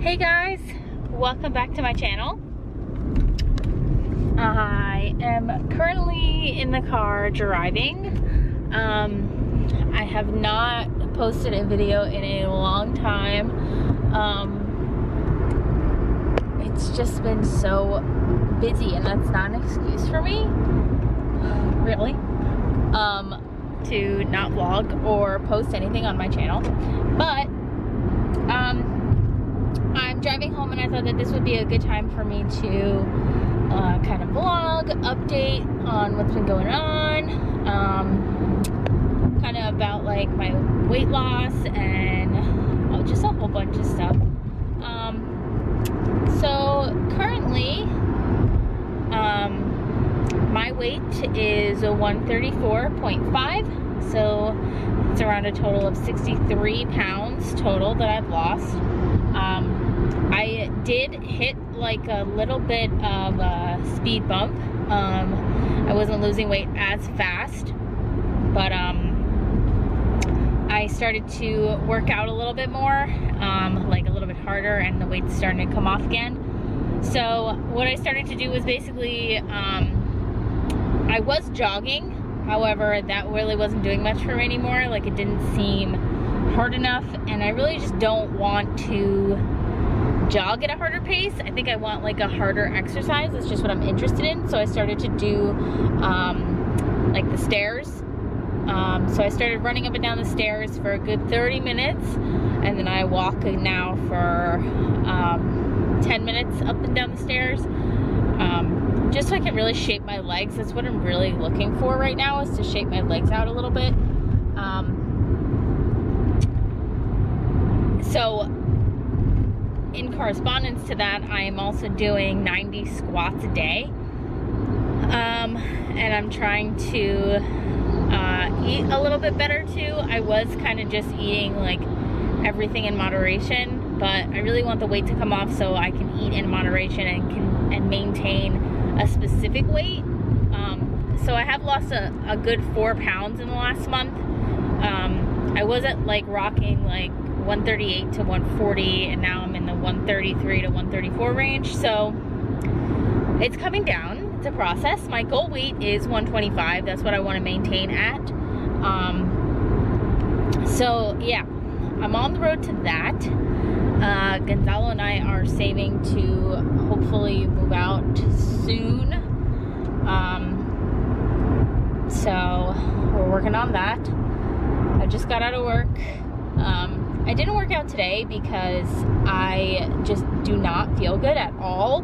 Hey guys, welcome back to my channel. I am currently in the car driving. I have not posted a video in a long time. It's just been so busy, and that's not an excuse for me, really, to not vlog or post anything on my channel. But I'm driving home, and I thought that this would be a good time for me to kind of vlog, update on what's been going on, kind of about like my weight loss and just a whole bunch of stuff. So currently, my weight is 134.5, so it's around a total of 63 pounds total that I've lost. I did hit like a little bit of a speed bump. I wasn't losing weight as fast, but I started to work out a little bit more, like a little bit harder, and the weight's starting to come off again. So what I started to do was basically, I was jogging. However, that really wasn't doing much for me anymore. Like, it didn't seem hard enough, and I really just don't want to jog at a harder pace. I think I want like a harder exercise. That's just what I'm interested in. So I started to do like the stairs. So I started running up and down the stairs for a good 30 minutes, and then I walk now for 10 minutes up and down the stairs, just so I can really shape my legs. That's what I'm really looking for right now, is to shape my legs out a little bit. So in correspondence to that, I am also doing 90 squats a day, and I'm trying to eat a little bit better too. I was kind of just eating like everything in moderation, but I really want the weight to come off so I can eat in moderation and maintain a specific weight. So I have lost a good 4 pounds in the last month. I was at like rocking like 138 to 140, and now I'm in the 133 to 134 range. So it's coming down. It's a process. My goal weight is 125. That's what I want to maintain at. So yeah, I'm on the road to that. Gonzalo and I are saving to hopefully move out soon. So we're working on that. I just got out of work. I didn't work out today because I just do not feel good at all.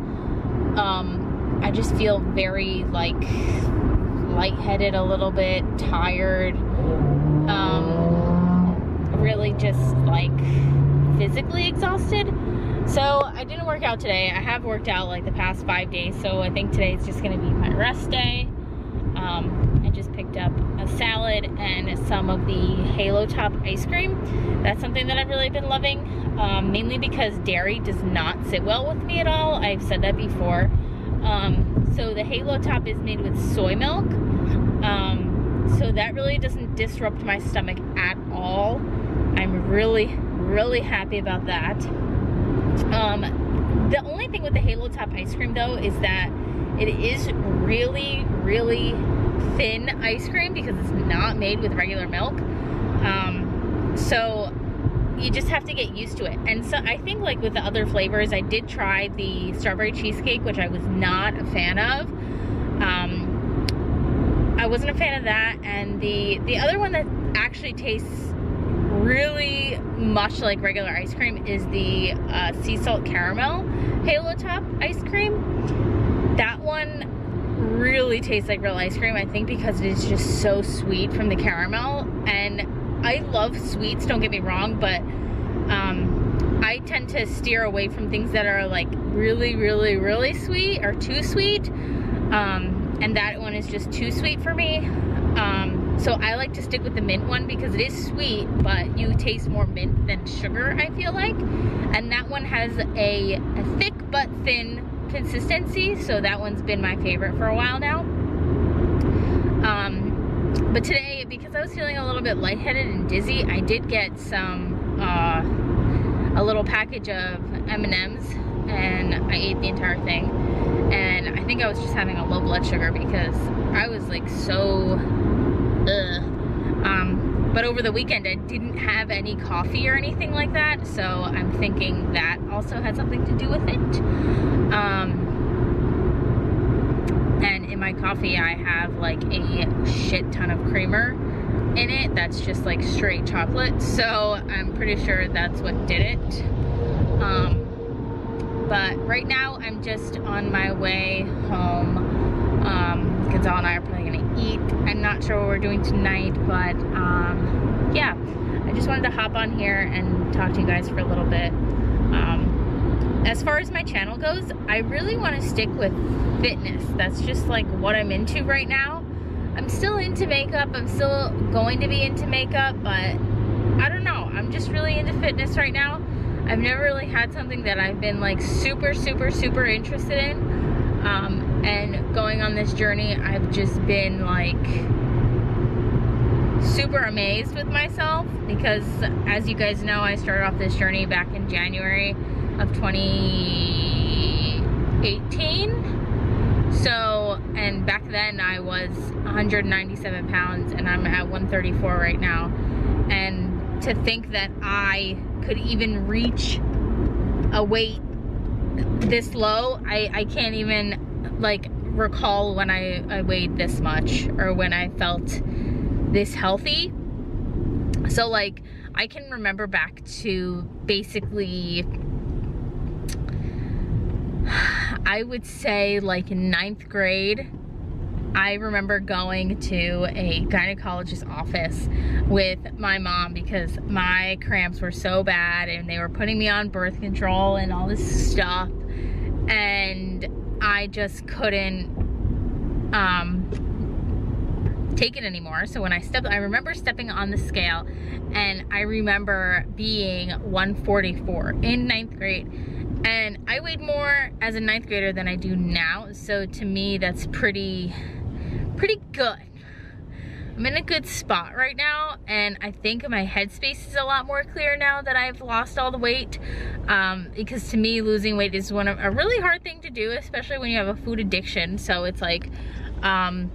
I just feel very like lightheaded, a little bit tired, really just like physically exhausted. So I didn't work out today. I have worked out like the past 5 days, so I think today is just gonna be my rest day. I just picked up a salad and some of the Halo Top ice cream. That's something that I've really been loving, mainly because dairy does not sit well with me at all. I've said that before. So the Halo Top is made with soy milk, so that really doesn't disrupt my stomach at all. I'm really, really happy about that. The only thing with the Halo Top ice cream though is that it is really, really thin ice cream because it's not made with regular milk. So you just have to get used to it. And so I think like with the other flavors, I did try the strawberry cheesecake, which I was not a fan of. I wasn't a fan of that. And the other one that actually tastes really much like regular ice cream is the sea salt caramel Halo Top ice cream. That one really tastes like real ice cream, I think, because it is just so sweet from the caramel. And I love sweets, don't get me wrong, but I tend to steer away from things that are like really, really, really sweet or too sweet. And that one is just too sweet for me. So I like to stick with the mint one because it is sweet, but you taste more mint than sugar, I feel like. And that one has a thick but thin consistency, so that one's been my favorite for a while now. But today, because I was feeling a little bit lightheaded and dizzy, I did get some a little little package of M&Ms, and I ate the entire thing. And I think I was just having a low blood sugar because I was like so but over the weekend I didn't have any coffee or anything like that, so I'm thinking that also had something to do with it. And in my coffee I have like a shit ton of creamer in it that's just like straight chocolate, so I'm pretty sure that's what did it. But right now I'm just on my way home. Gonzalo and I are probably gonna eat. I'm not sure what we're doing tonight, but yeah, I just wanted to hop on here and talk to you guys for a little bit. As far as my channel goes, I really want to stick with fitness. That's just like what I'm into right now. I'm still into makeup. I'm still going to be into makeup, but I don't know. I'm just really into fitness right now. I've never really had something that I've been like super interested in. And going on this journey, I've just been like super amazed with myself because, as you guys know, I started off this journey back in January of 2018. So, and back then I was 197 pounds and I'm at 134 right now. And to think that I could even reach a weight this low, I can't even like recall when I weighed this much or when I felt this healthy. So like I can remember back to basically, I would say like in 9th grade, I remember going to a gynecologist's office with my mom because my cramps were so bad and they were putting me on birth control and all this stuff, and I just couldn't take it anymore. So when I remember stepping on the scale, and I remember being 144 in 9th grade, and I weighed more as a 9th grader than I do now. So to me, that's pretty good. I'm in a good spot right now, and I think my headspace is a lot more clear now that I've lost all the weight, because to me, losing weight is a really hard thing to do, especially when you have a food addiction. So it's like, I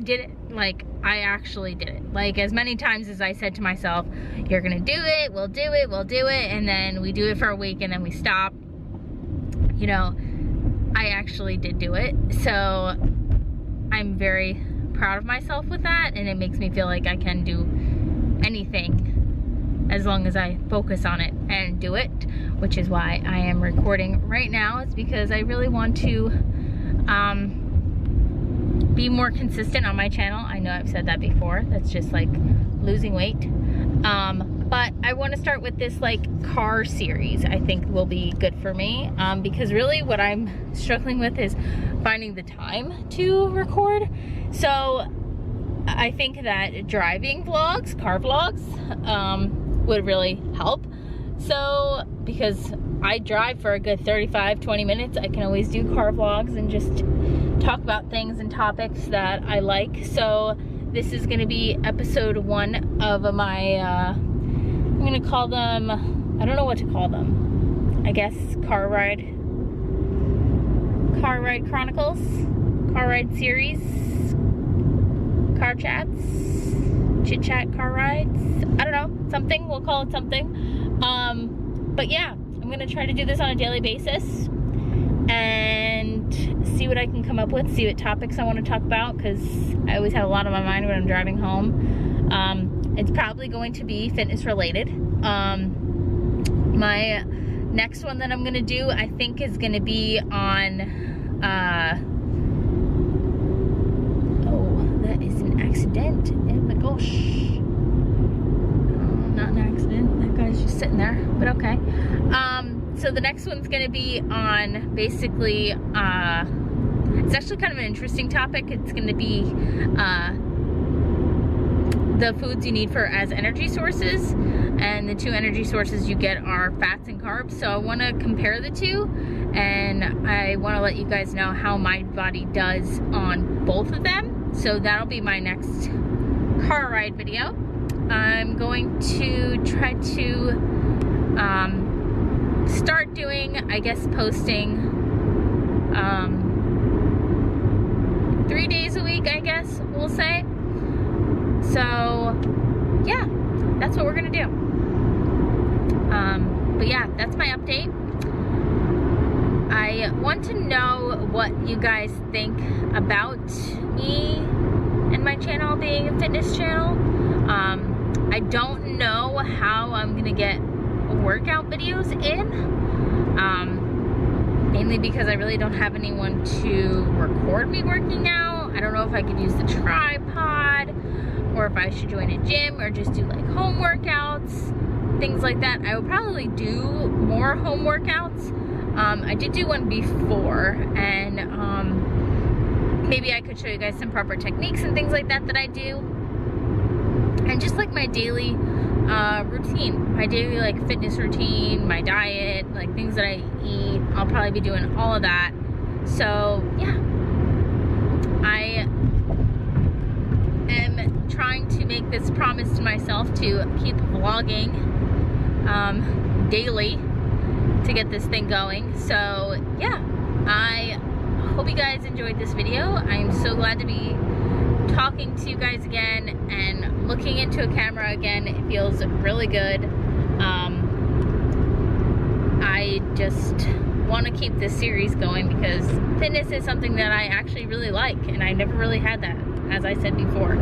did it. Like, I actually did it. Like, as many times as I said to myself, you're gonna do it, we'll do it, and then we do it for a week and then we stop. You know, I actually did do it. So I'm very proud of myself with that, and it makes me feel like I can do anything as long as I focus on it and do it, which is why I am recording right now. It's because I really want to be more consistent on my channel. I know I've said that before. That's just like losing weight. But I want to start with this like car series. I think will be good for me, because really what I'm struggling with is finding the time to record. So I think that driving vlogs, car vlogs, would really help. So because I drive for a good 35-20 minutes, I can always do car vlogs and just talk about things and topics that I like. So this is going to be episode 1 of my I'm gonna call them, I don't know what to call them, I guess car ride chronicles, car ride series, car chats, chit chat car rides, I don't know, something, we'll call it something. But yeah, I'm gonna try to do this on a daily basis and see what I can come up with, see what topics I want to talk about, because I always have a lot on my mind when I'm driving home. It's probably going to be fitness related. My next one that I'm gonna do, I think, is gonna be on, oh, that is an accident. Oh my gosh. Not an accident, that guy's just sitting there, but okay. So the next one's gonna be on basically, it's actually kind of an interesting topic. It's gonna be, the foods you need as energy sources, and the 2 energy sources you get are fats and carbs. So I want to compare the 2, and I want to let you guys know how my body does on both of them. So that'll be my next car ride video. I'm going to try to start doing, I guess, posting 3 days a week, I guess we'll say. So yeah, that's what we're gonna do. But yeah, that's my update. I want to know what you guys think about me and my channel being a fitness channel. I don't know how I'm gonna get workout videos in, mainly because I really don't have anyone to record me working out. I don't know if I could use the tripod, or if I should join a gym, or just do like home workouts, things like that. I will probably do more home workouts. I did do one before, and maybe I could show you guys some proper techniques and things like that that I do. And just like my daily routine, my daily like fitness routine, my diet, like things that I eat. I'll probably be doing all of that. So yeah, I am trying to make this promise to myself to keep vlogging daily to get this thing going. So yeah, I hope you guys enjoyed this video. I am so glad to be talking to you guys again and looking into a camera again. It feels really good. I just want to keep this series going because fitness is something that I actually really like, and I never really had that, as I said before.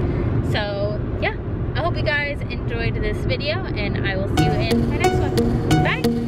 So yeah, I hope you guys enjoyed this video, and I will see you in my next one. Bye!